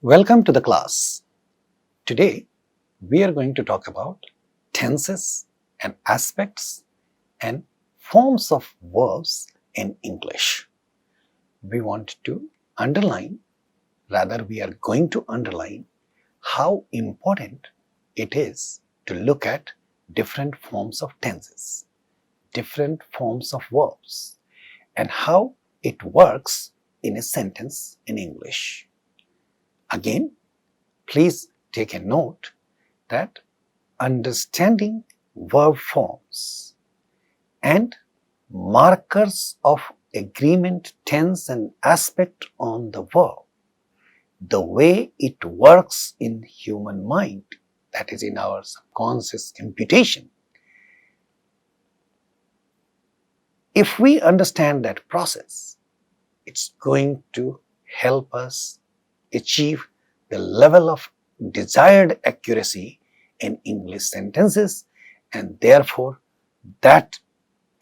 Welcome to the class. Today we are going to talk about tenses and aspects and forms of verbs in English. We want to underline, rather we are going to underline how important it is to look at different forms of tenses, different forms of verbs, and how it works in a sentence in English. Again, please take a note that understanding verb forms and markers of agreement, tense and aspect on the verb, the way it works in human mind, that is in our subconscious computation. If we understand that process, it's going to help us achieve the level of desired accuracy in English sentences, and therefore that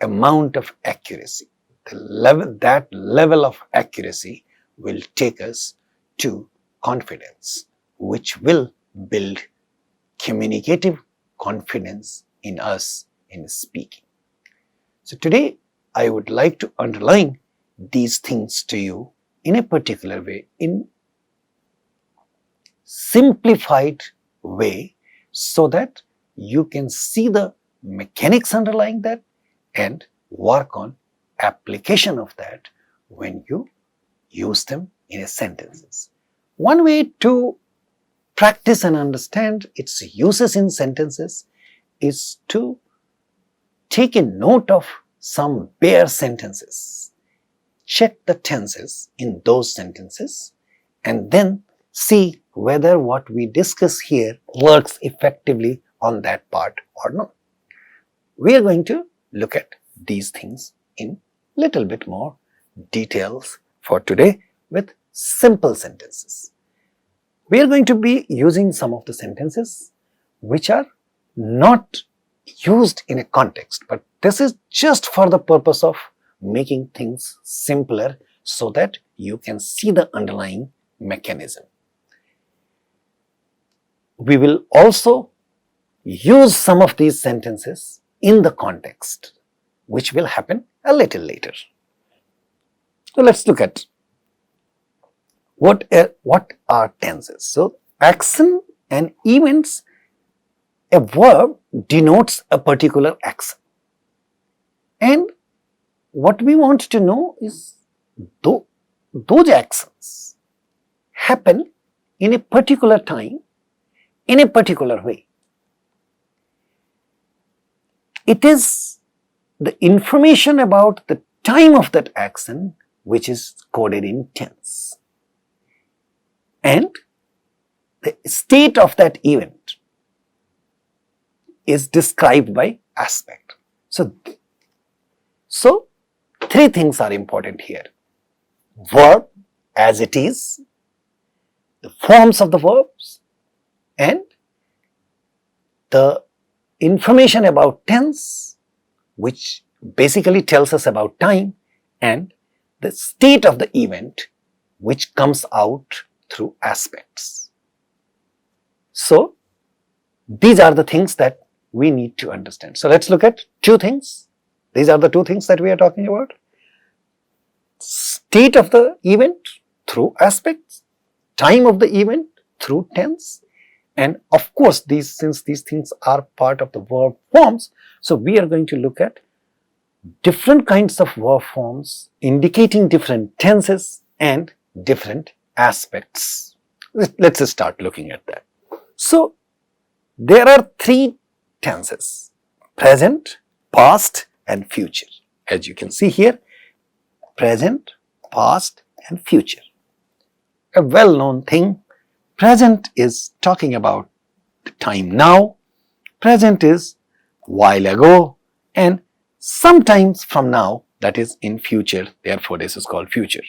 amount of accuracy, that level of accuracy will take us to confidence, which will build communicative confidence in us in speaking. So today I would like to underline these things to you in a particular way, in simplified way, so that you can see the mechanics underlying that and work on application of that when you use them in a sentences. One way to practice and understand its uses in sentences is to take a note of some bare sentences, check the tenses in those sentences, and then see whether what we discuss here works effectively on that part or not. We are going to look at these things in little bit more details for today with simple sentences. We are going to be using some of the sentences which are not used in a context, but this is just for the purpose of making things simpler so that you can see the underlying mechanism. We will also use some of these sentences in the context, which will happen a little later. So let's look at what are tenses. So action and events, a verb denotes a particular action, and what we want to know is those actions happen in a particular time, in a particular way. It is the information about the time of that action which is coded in tense, and the state of that event is described by aspect. So three things are important here: verb as it is, the forms of the verbs, and the information about tense, which basically tells us about time, and the state of the event, which comes out through aspects. So these are the things that we need to understand. So let's look at two things. These are the two things that we are talking about: state of the event through aspects, time of the event through tense, and of course since these things are part of the verb forms, so we are going to look at different kinds of verb forms indicating different tenses and different aspects. Let's start looking at that. So there are three tenses: present, past and future. As you can see here, present, past and future. A well-known thing. Present is talking about the time now, present is while ago, and sometimes from now, that is in future, therefore this is called future.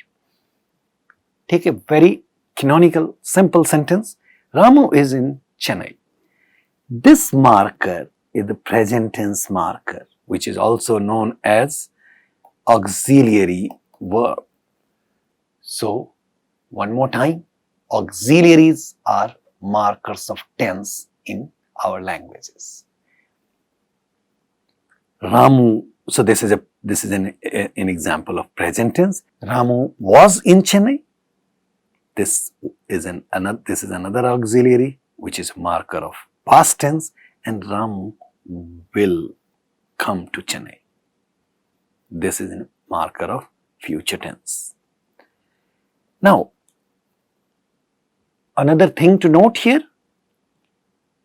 Take a very canonical simple sentence: Ramu is in Chennai. This marker is the present tense marker, which is also known as auxiliary verb. So one more time, auxiliaries are markers of tense in our languages. Ramu, so this is an example of present tense. Ramu was in Chennai. This is another auxiliary which is marker of past tense, and Ramu will come to Chennai. This is a marker of future tense. Now, another thing to note here,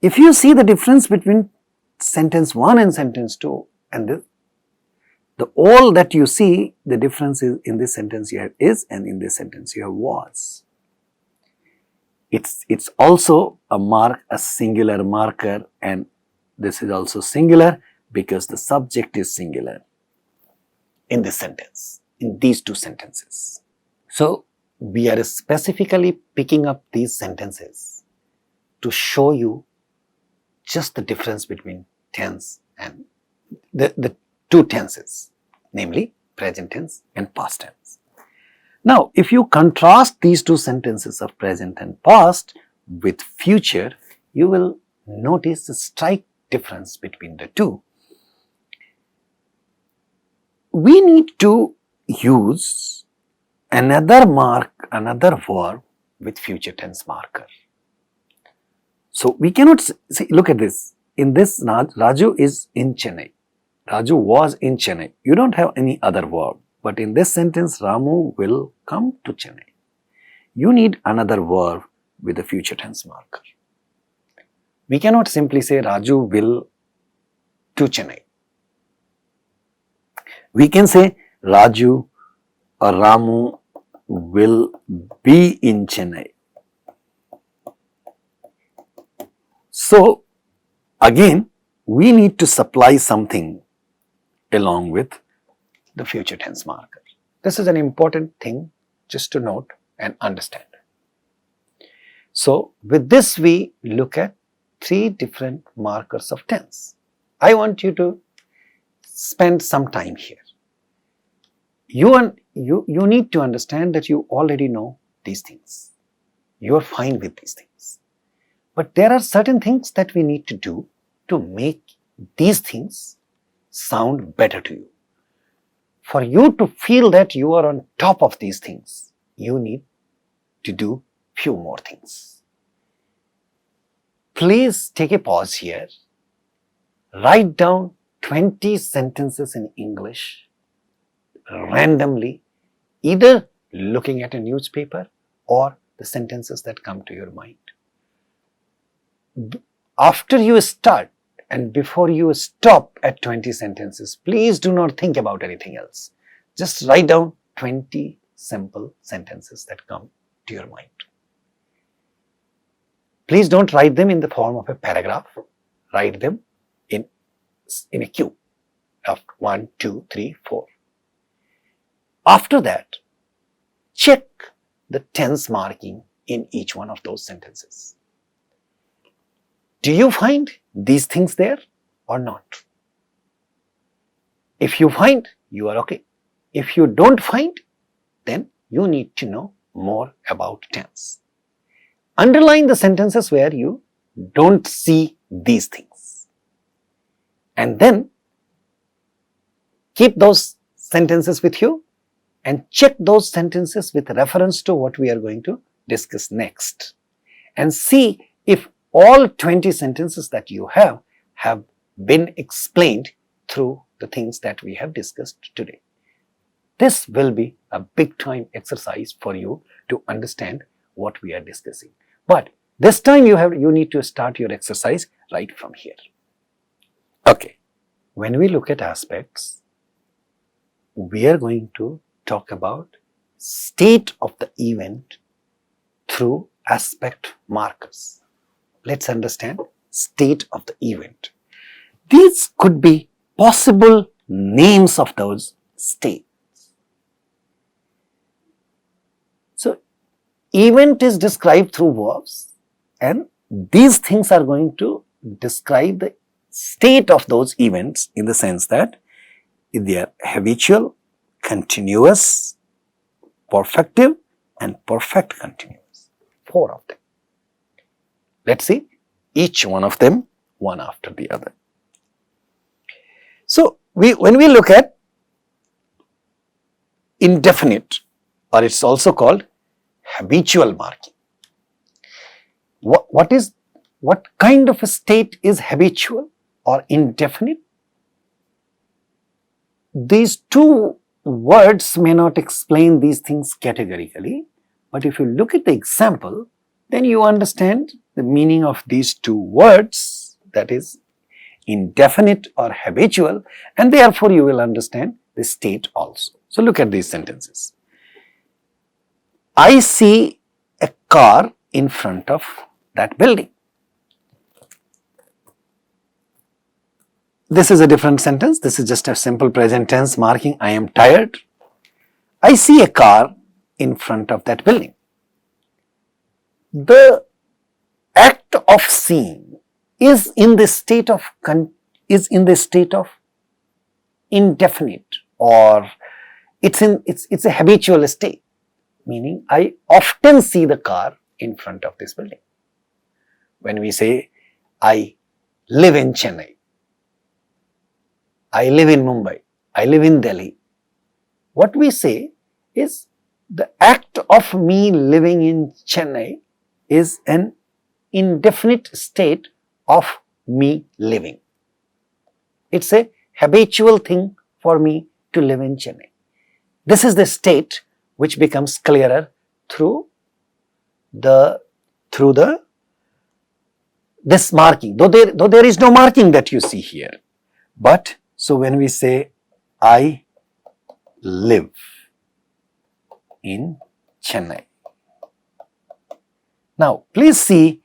if you see the difference between sentence 1 and sentence 2, and all that you see, the difference is in this sentence you have is, and in this sentence you have was. It's also a singular marker, and this is also singular because the subject is singular in this sentence, in these two sentences. So, we are specifically picking up these sentences to show you just the difference between tense and the two tenses, namely present tense and past tense. Now, if you contrast these two sentences of present and past with future, you will notice the strike difference between the two. We need to use another verb with future tense marker. So, we cannot see, look at this. In this, Raju is in Chennai. Raju was in Chennai. You don't have any other verb. But in this sentence, Ramu will come to Chennai. You need another verb with a future tense marker. We cannot simply say Raju will to Chennai. We can say Raju or Ramu will be in Chennai. So, again, we need to supply something along with the future tense marker. This is an important thing just to note and understand. So, with this we look at 3 different markers of tense. I want you to spend some time here. You need to understand that you already know these things. You are fine with these things. But there are certain things that we need to do to make these things sound better to you. For you to feel that you are on top of these things, you need to do few more things. Please take a pause here. Write down 20 sentences in English randomly, either looking at a newspaper or the sentences that come to your mind. After you start and before you stop at 20 sentences, please do not think about anything else. Just write down 20 simple sentences that come to your mind. Please don't write them in the form of a paragraph. Write them in a queue of 1, 2, 3, 4. After that, check the tense marking in each one of those sentences. Do you find these things there or not? If you find, you are okay. If you don't find, then you need to know more about tense. Underline the sentences where you don't see these things. And then keep those sentences with you and check those sentences with reference to what we are going to discuss next. And see if all 20 sentences that you have been explained through the things that we have discussed today. This will be a big time exercise for you to understand what we are discussing. But this time you need to start your exercise right from here. Okay, when we look at aspects, we are going to talk about state of the event through aspect markers. Let's understand state of the event. These could be possible names of those states. So, event is described through verbs, and these things are going to describe the state of those events in the sense that they are habitual, continuous, perfective, and perfect continuous. 4 of them. Let's see each one of them one after the other. So, when we look at indefinite, or it's also called habitual marking. What kind of a state is habitual or indefinite? These two words may not explain these things categorically, but if you look at the example, then you understand the meaning of these two words, that is indefinite or habitual, and therefore you will understand the state also. So look at these sentences. I see a car in front of that building. This is a different sentence. This is just a simple present tense marking. I am tired. I see a car in front of that building. The act of seeing is in the state of indefinite, or it's a habitual state, meaning I often see the car in front of this building. When we say I live in Chennai, I live in Mumbai, I live in Delhi, what we say is the act of me living in Chennai is an indefinite state of me living. It's a habitual thing for me to live in Chennai. This is the state which becomes clearer through this marking, though there is no marking that you see here. But so when we say I live in Chennai. Now please see,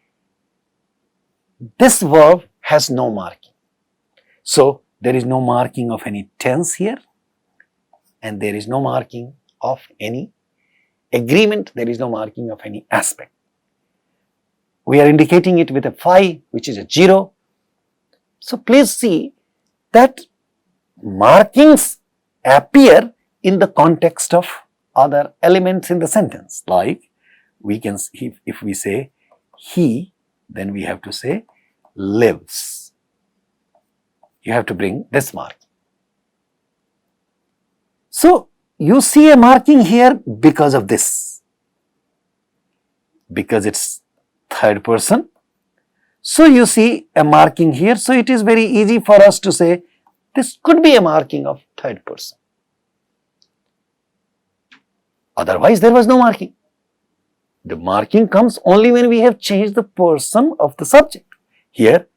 this verb has no marking. So there is no marking of any tense here, and there is no marking of any agreement, there is no marking of any aspect. We are indicating it with a phi, which is a 0. So please see that markings appear in the context of other elements in the sentence. Like we can see, if we say he, then we have to say lives. You have to bring this mark. So you see a marking here because of this, because it's third person. So you see a marking here. So it is very easy for us to say this could be a marking of third person. Otherwise there was no marking. The marking comes only when we have changed the person of the subject. Here,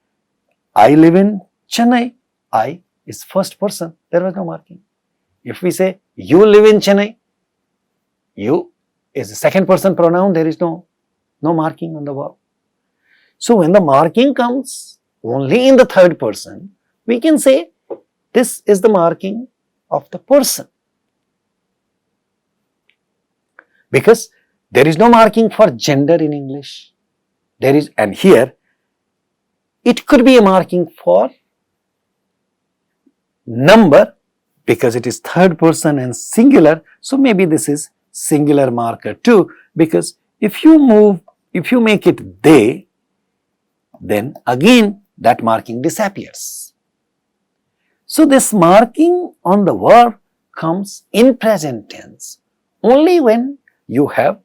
I live in Chennai. I is first person. There was no marking. If we say you live in Chennai, you is a second person pronoun. There is no marking on the verb. So when the marking comes only in the third person, we can say this is the marking of the person. Because there is no marking for gender in English. There is, and here it could be a marking for number because it is third person and singular. So maybe this is singular marker too, because if you make it they, then again that marking disappears. So this marking on the verb comes in present tense only when you have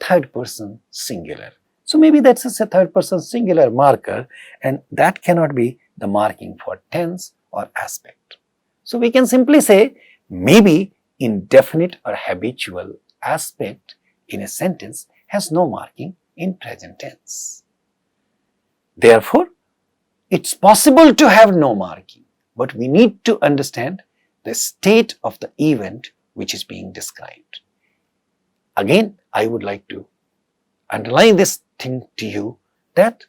third person singular. So maybe that's a third person singular marker, and that cannot be the marking for tense or aspect. So we can simply say maybe indefinite or habitual aspect in a sentence has no marking in present tense. Therefore, it's possible to have no marking, but we need to understand the state of the event which is being described. Again, I would like to underline this thing to you that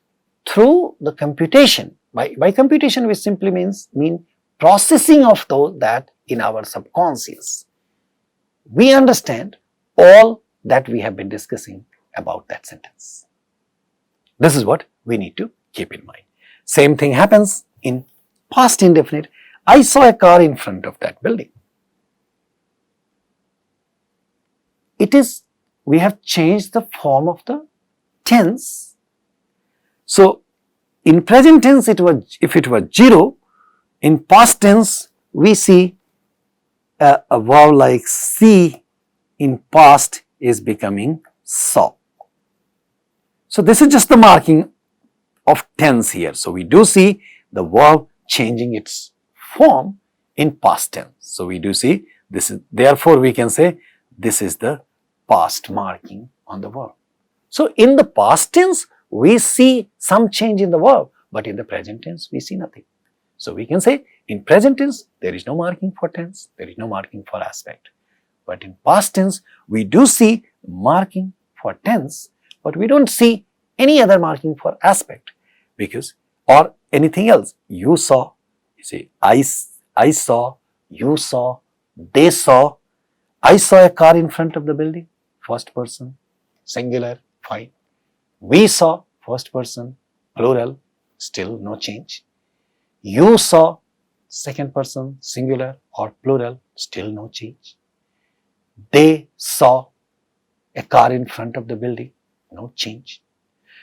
through the computation, by computation we simply mean processing of that in our subconscious, we understand all that we have been discussing about that sentence. This is what we need to keep in mind. Same thing happens in past indefinite. I saw a car in front of that building. We have changed the form of the tense. So in present tense, if it was 0, in past tense we see a verb like see in past is becoming saw. So this is just the marking of tense here. So we do see the verb changing its form in past tense. So we do see this is, therefore we can say this is the past marking on the verb. So in the past tense we see some change in the verb, but in the present tense we see nothing. So we can say in present tense there is no marking for tense, there is no marking for aspect. But in past tense we do see marking for tense, but we don't see any other marking for aspect, because or anything else. You saw, you see I saw, you saw, they saw. I saw a car in front of the building, first person, singular, fine. We saw, first person, plural, still no change. You saw, second person, singular or plural, still no change. They saw a car in front of the building, no change.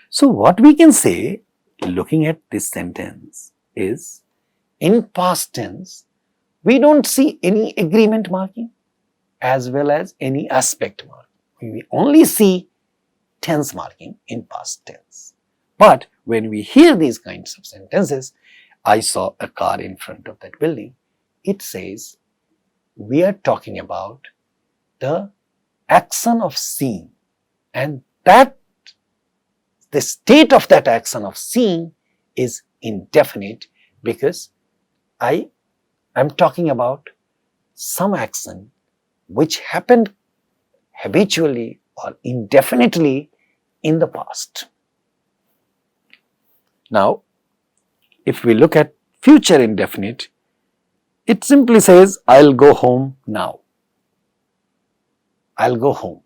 So what we can say, looking at this sentence, is in past tense we don't see any agreement marking as well as any aspect marking. We only see tense marking in past tense. But when we hear these kinds of sentences, I saw a car in front of that building, it says we are talking about the action of seeing, and that the state of that action of seeing is indefinite, because I am talking about some action which happened habitually or indefinitely in the past. Now, if we look at future indefinite, it simply says I'll go home now. I'll go home.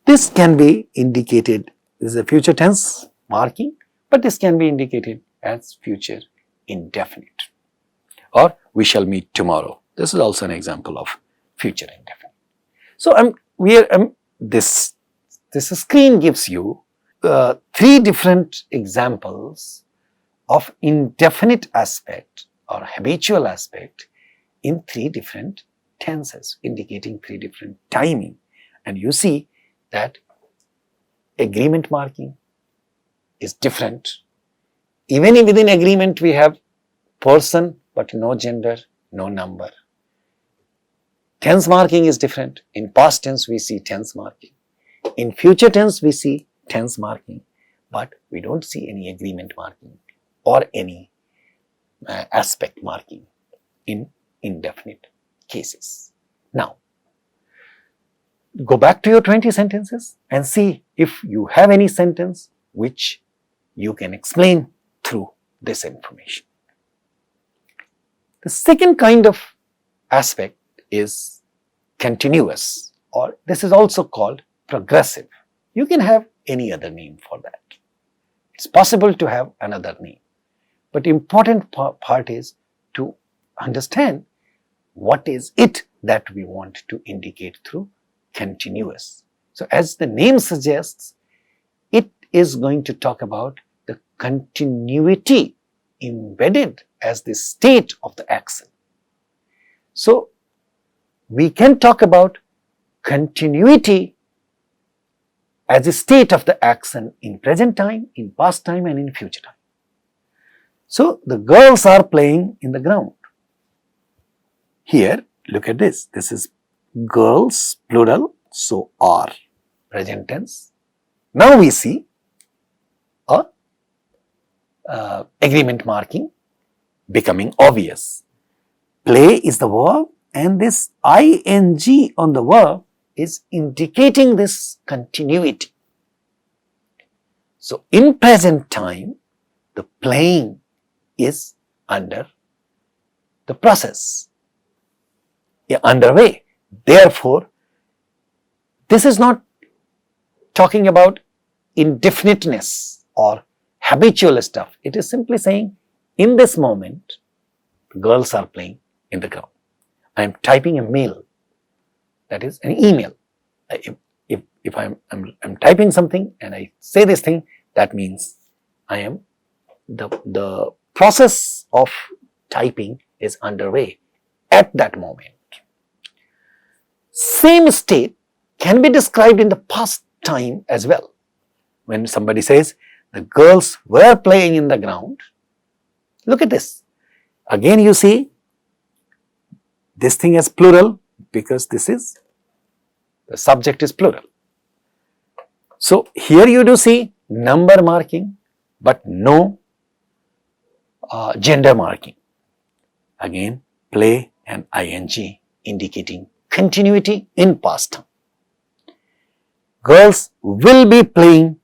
This can be indicated, this is a future tense marking, but this can be indicated as future indefinite. Or we shall meet tomorrow. This is also an example of future indefinite. So this screen gives you 3 different examples of indefinite aspect or habitual aspect in 3 different tenses, indicating 3 different timing. And you see that agreement marking is different. Even within agreement we have person but no gender, no number. Tense marking is different. In past tense we see tense marking. In future tense we see tense marking, but we don't see any agreement marking or any aspect marking in indefinite cases. Now, go back to your 20 sentences and see if you have any sentence which you can explain through this information. The second kind of aspect is continuous, or this is also called progressive. You can have any other name for that. It's possible to have another name, but important part is to understand what is it that we want to indicate through continuous. So as the name suggests, it is going to talk about the continuity embedded as the state of the action. So we can talk about continuity as a state of the action in present time, in past time and in future time. So the girls are playing in the ground. Here, look at this. This is girls, plural, so are, present tense. Now we see a agreement marking becoming obvious. Play is the verb, and this ing on the verb is indicating this continuity. So in present time, the playing is under the process, underway. Therefore, this is not talking about indefiniteness or habitual stuff. It is simply saying, in this moment, girls are playing in the ground. I am typing a mail, that is an email. if I'm typing something and I say this thing, that means I am the process of typing is underway at that moment. Same state can be described in the past time as well. When somebody says the girls were playing in the ground, look at this. Again you see this thing as plural because this is the subject is plural. So here you do see number marking but no gender marking. Again play and ing indicating continuity in past time. Girls will be playing,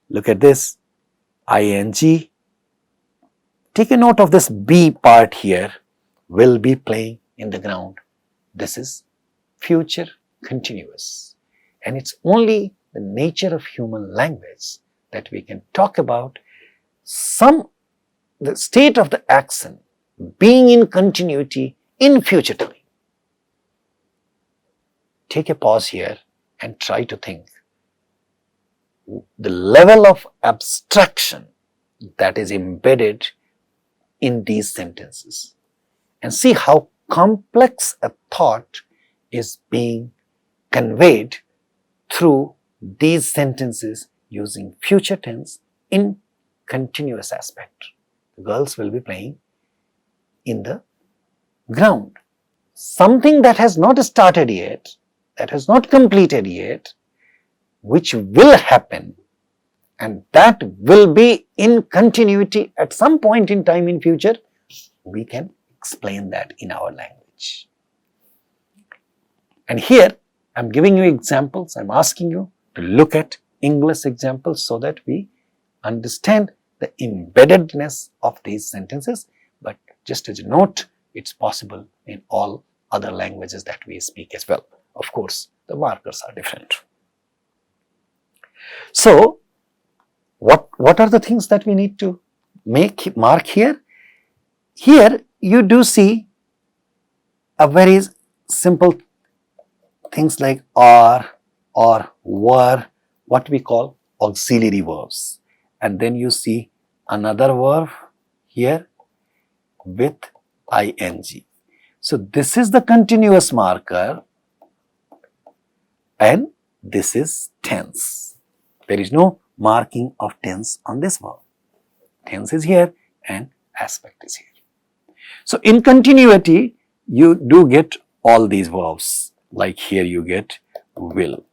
look at this, ing. Take a note of this be part here, will be playing in the ground. This is future continuous. And it's only the nature of human language that we can talk about the state of the action being in continuity in future time. Take a pause here and try to think the level of abstraction that is embedded in these sentences and see how complex a thought is being conveyed through these sentences using future tense in continuous aspect. The girls will be playing in the ground. Something that has not started yet, that has not completed yet, which will happen, and that will be in continuity at some point in time in future, we can explain that in our language. And here I'm giving you examples, I'm asking you to look at English examples so that we understand the embeddedness of these sentences, but just as a note, it's possible in all other languages that we speak as well. Of course, the markers are different. So, what are the things that we need to mark here? Here you do see a very simple things like are or were, what we call auxiliary verbs. And then you see another verb here with ing. So this is the continuous marker and this is tense. There is no marking of tense on this verb. Tense is here and aspect is here. So in continuity, you do get all these verbs. Like here you get will.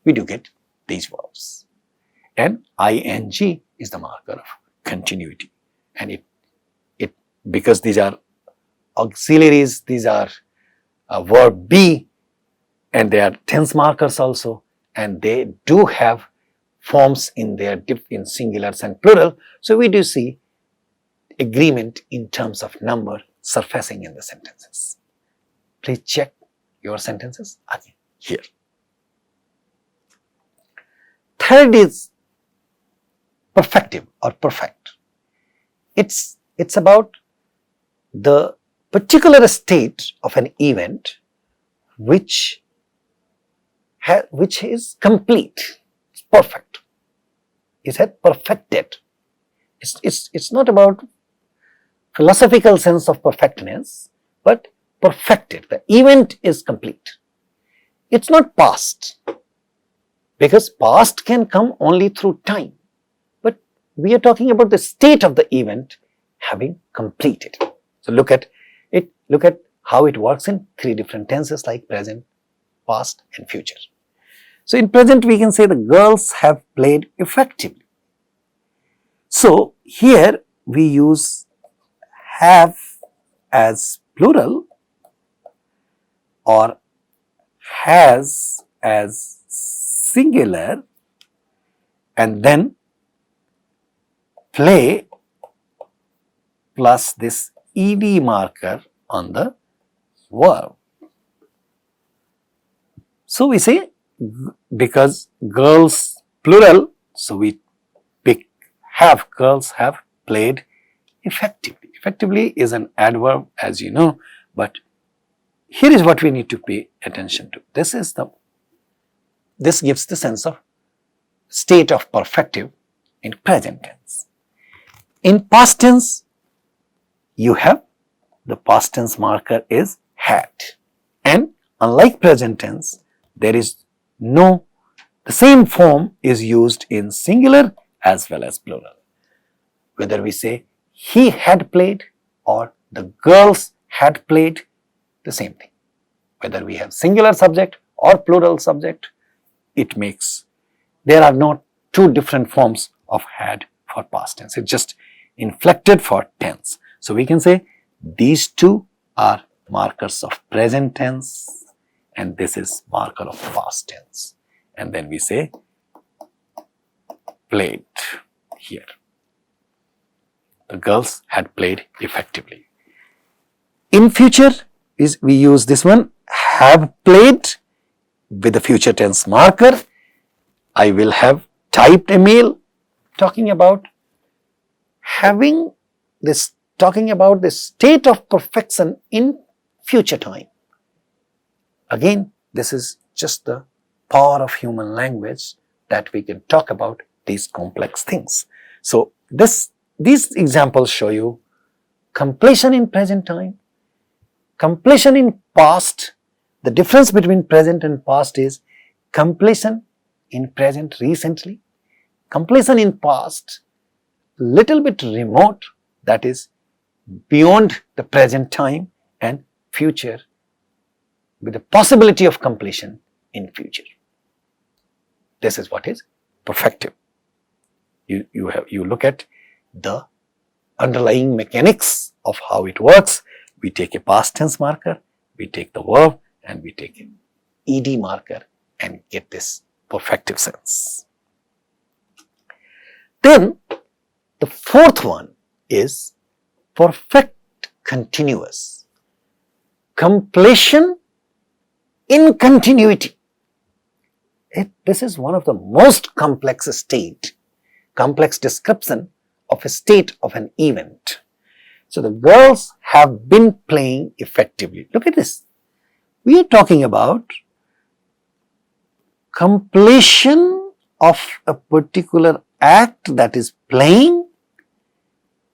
We do get these verbs. And ing is the marker of continuity. And it because these are auxiliaries, these are verb be, and they are tense markers also, and they do have forms in their in singulars and plural. So we do see agreement in terms of number surfacing in the sentences. Please check your sentences again here. Third is perfective or perfect. It's about the particular state of an event which is complete. It's perfect. It has perfected. It's not about philosophical sense of perfectness, but perfected. The event is complete. It's not past, because past can come only through time. But we are talking about the state of the event having completed. So look at it. Look at how it works in three different tenses like present, past, and future. So in present we can say the girls have played effectively. So here we use have as plural or has as singular, and then play plus this ed marker on the verb. So we say because girls plural, so we pick have, girls have played effectively. Effectively is an adverb, as you know, but here is what we need to pay attention to. This is the this gives the sense of state of perfective in present tense. In past tense, you have the past tense marker is had, and unlike present tense, there is no, the same form is used in singular as well as plural. Whether we say he had played or the girls had played, the same thing. Whether we have singular subject or plural subject, it makes, there are not two different forms of had for past tense. It's just inflected for tense. So we can say these two are markers of present tense and this is marker of past tense. And then we say played here. The girls had played effectively. In future, we use this one, have played with the future tense marker. I will have typed a mail, talking about having this, talking about the state of perfection in future time. Again, this is just the power of human language that we can talk about these complex things. So these examples show you completion in present time, completion in past. The difference between present and past is completion in present recently, completion in past little bit remote, that is beyond the present time, and future with the possibility of completion in future. This is what is perfective. You look at the underlying mechanics of how it works. We take a past tense marker, we take the verb, and we take an ed marker and get this perfective sense. Then the fourth one is perfect continuous. Completion in continuity. This is one of the most complex description of a state of an event. So the girls have been playing effectively. Look at this. We are talking about completion of a particular act, that is playing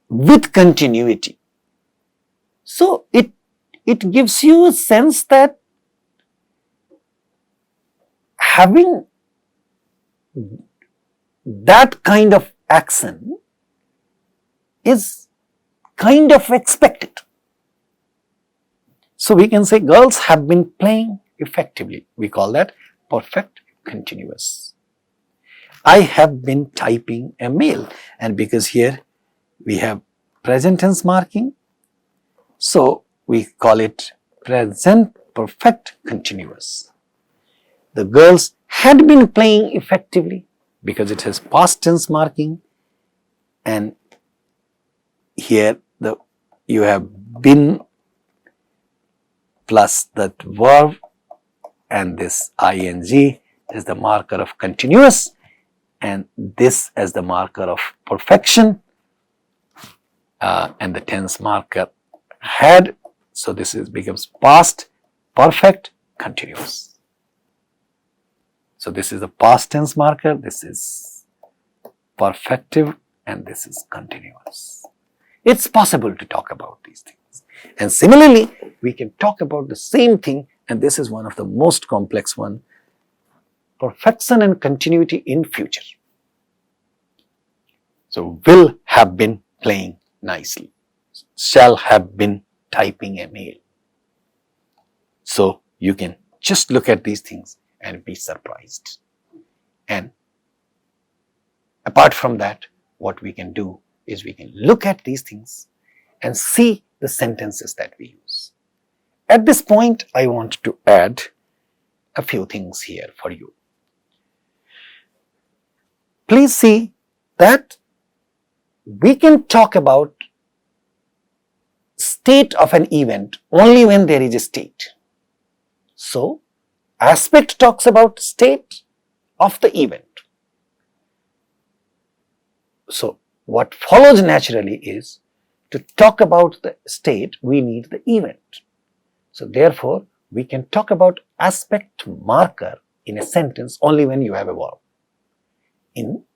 with continuity. So it gives you a sense that having that kind of action is kind of expected. So we can say girls have been playing effectively. We call that perfect continuous. I have been typing a mail, and because here we have present tense marking, so we call it present perfect continuous. The girls had been playing effectively because it has past tense marking, and here you have been plus that verb, and this ing is the marker of continuous, and this as the marker of perfection, and the tense marker had. So this becomes past perfect continuous. So this is the past tense marker, this is perfective, and this is continuous. It's possible to talk about these things. And similarly, we can talk about the same thing, and this is one of the most complex one, perfection and continuity in future. So will have been playing nicely, shall have been typing a mail. So you can just look at these things and be surprised. And apart from that, what we can do is we can look at these things and see the sentences that we use. At this point, I want to add a few things here for you. Please see that we can talk about state of an event only when there is a state. So, aspect talks about state of the event. So, what follows naturally is to talk about the state, we need the event. So, therefore, we can talk about aspect marker in a sentence only when you have a verb.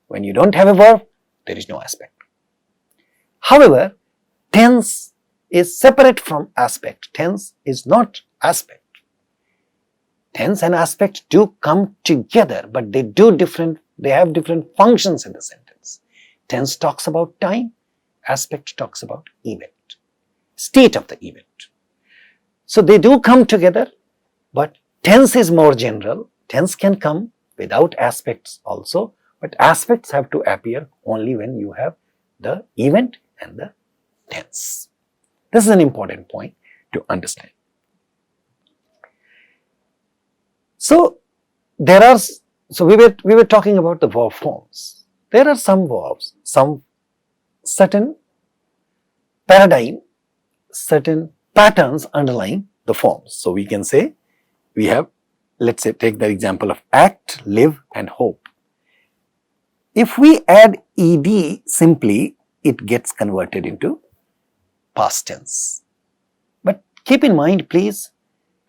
When you don't have a verb, there is no aspect. However, tense is separate from aspect. Tense is not aspect. Tense and aspect do come together, but they have different functions in the sentence. Tense talks about time, aspect talks about event, state of the event. So they do come together, but tense is more general. Tense can come without aspects also, but aspects have to appear only when you have the event and the tense. This is an important point to understand. So we were talking about the verb forms. There are some verbs, some certain paradigm, certain patterns underlying the forms. So we can say we have, let's say, take the example of act, live and hope. If we add ed simply, it gets converted into past tense. But keep in mind, please,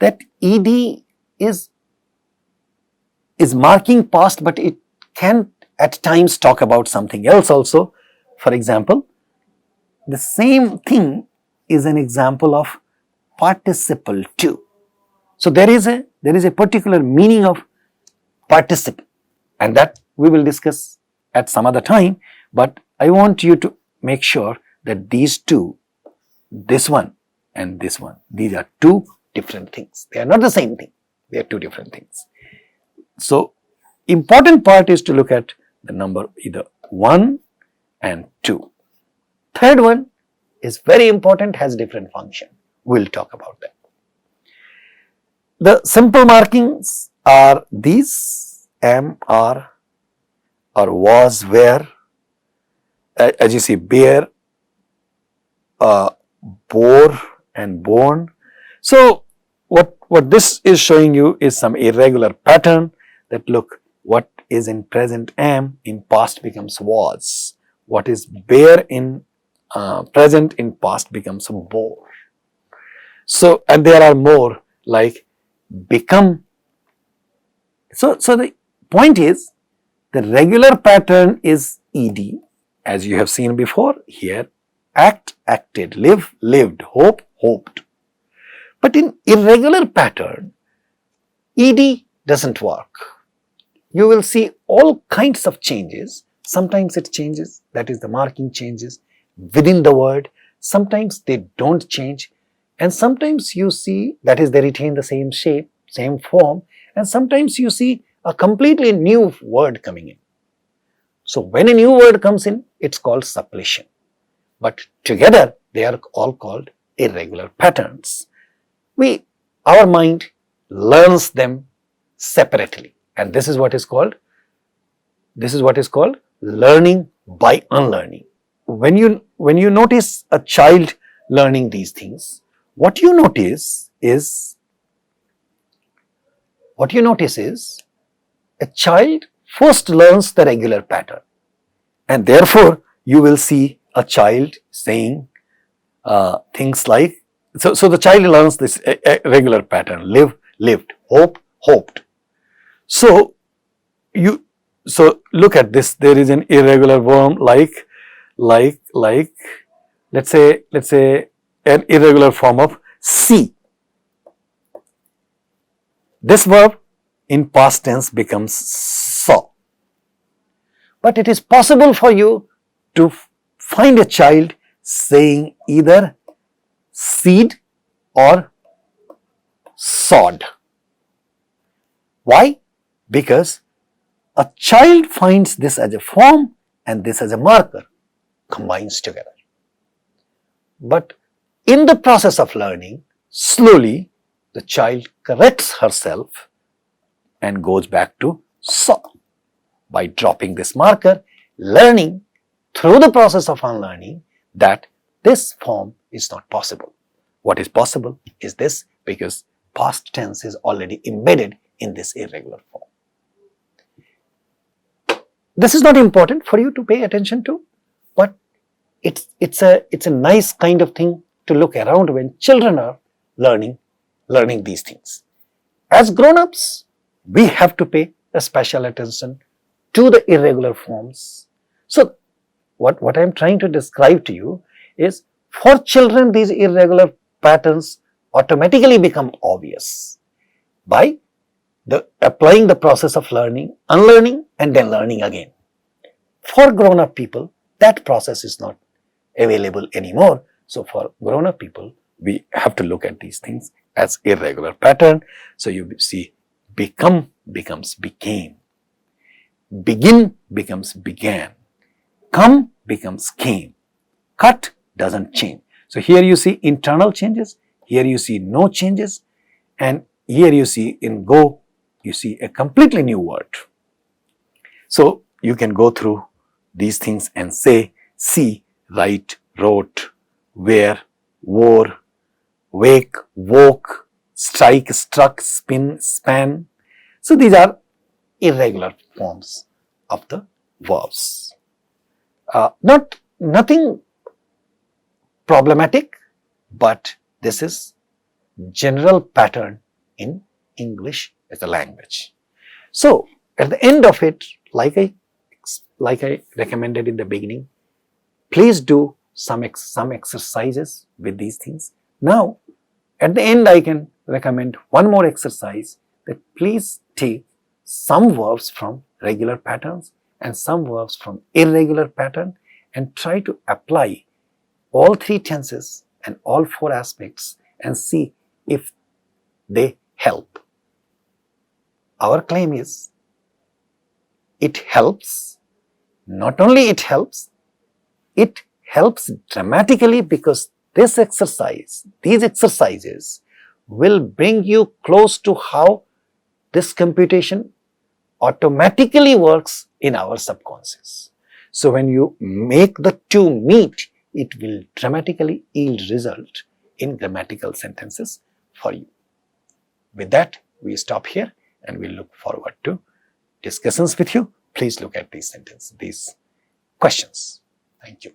that ed is marking past, but it can at times talk about something else also. For example, the same thing is an example of participle too. So there is a particular meaning of participle, and that we will discuss at some other time, but I want you to make sure that these two, this one and this one, these are two different things. They are not the same thing. They are two different things. So important part is to look at the number either 1 and 2. Third one is very important, has different function. We'll talk about that. The simple markings are these: am, are, or was, were. As you see, bear, bore and born. So what this is showing you is some irregular pattern that look, what is in present am, in past becomes was. What is bear in present, in past becomes bore. So, and there are more like become. So the point is, the regular pattern is ed, as you have seen before. Here, act, acted, live, lived, hope, hoped. But in irregular pattern, ed doesn't work. You will see all kinds of changes. Sometimes it changes, that is the marking changes within the word. Sometimes they don't change, and sometimes you see, that is, they retain the same shape, same form, and sometimes you see a completely new word coming in. So when a new word comes in, it's called suppletion. But together they are all called irregular patterns. Our mind learns them separately, and this is what is called learning by unlearning. When you notice a child learning these things, what you notice is a child first learns the regular pattern, and therefore you will see a child saying things like, so the child learns this regular pattern: live, lived, hope, hoped. So look at this. There is an irregular verb like let's say an irregular form of see. This verb in past tense becomes saw. But it is possible for you to find a child saying either seed or sawed. Why? Because a child finds this as a form and this as a marker, combines together. But in the process of learning, slowly the child corrects herself and goes back to saw. By dropping this marker, learning through the process of unlearning that this form is not possible. What is possible is this, because past tense is already embedded in this irregular form. This is not important for you to pay attention to, but it's a nice kind of thing to look around when children are learning these things. As grown-ups, we have to pay a special attention to the irregular forms. So what I am trying to describe to you is, for children these irregular patterns automatically become obvious by applying the process of learning, unlearning and then learning again. For grown-up people, that process is not available anymore. So for grown-up people, we have to look at these things as irregular pattern. So you see, become becomes became, begin becomes began, come becomes came, cut doesn't change. So here you see internal changes, here you see no changes, and here you see in go, you see a completely new word. So you can go through these things and say, see, write, wrote, wear, wore, wake, woke, strike, struck, spin, span. So these are irregular forms of the verbs. Nothing problematic, but this is general pattern in English as a language. So at the end of it, like I recommended in the beginning, please do some exercises with these things. Now at the end, I can recommend one more exercise, that please take some verbs from regular patterns and some verbs from irregular pattern and try to apply all three tenses and all four aspects and see if they help. Our claim is, it helps. Not only it helps dramatically, because these exercises will bring you close to how this computation automatically works in our subconscious. So when you make the two meet, it will dramatically yield result in grammatical sentences for you. With that, we stop here and we look forward to discussions with you. Please look at these questions. Thank you.